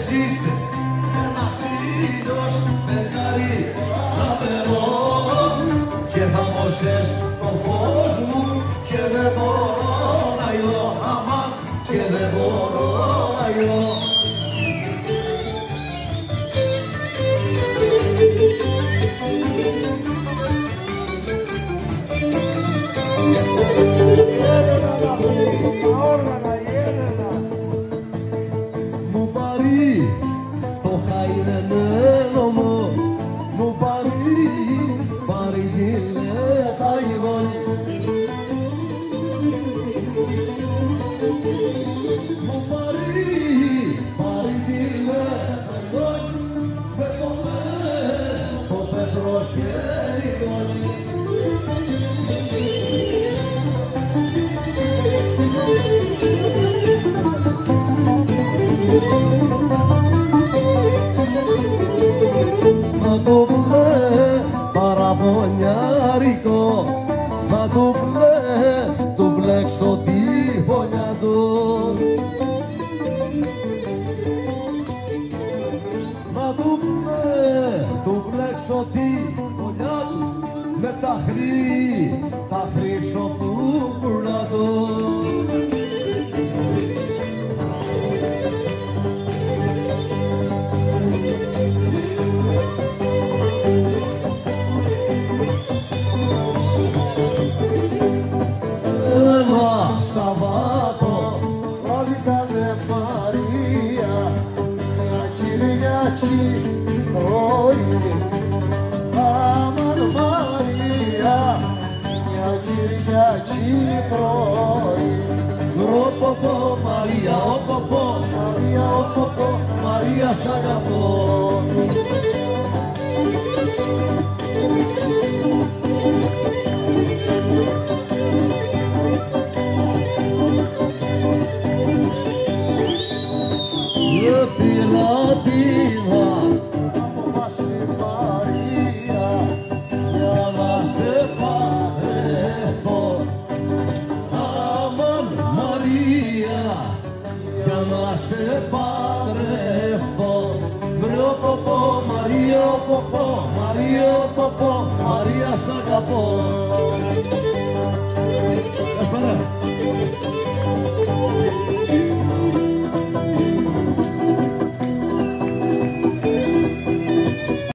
εσύ είσαι ένας ήλιος φεγγάρι λαμπερό και θα μόσες το φως μου και δεν μπορώ να ιώ, αμάν, και δεν μπορώ να ιώ. Μου πάρει το χαϊρεμένο μου, μου πάρει γυναίκα γηγόνι. Μου πάρει γυναίκα γηγόνι, με το πέτρο χέρι γόνι. Μα το μπλε παραπονιάρικο, μα το μπλε του μπλέξω τη φωνιά του. Μα το μπλε του μπλέξω τη φωνιά του με τα χρύσω του πουράτου. Σαββάτο βράδυ κάνε Μαρία μια Κυριακή πρωί. Αμάν Μαρία μια Κυριακή πρωί. Ωποπο Μαρία, ωποπο Μαρία, ωποπο Μαρία σ' αγαπώ. Πειρατήρα άμα σε Μαρία για να σε παντρευτώ. Αμάν Μαρία για να σε παντρευτώ. Βρε οποπο Μαρία, οποπο Μαρία, οποπο Μαρία σ' αγαπώ.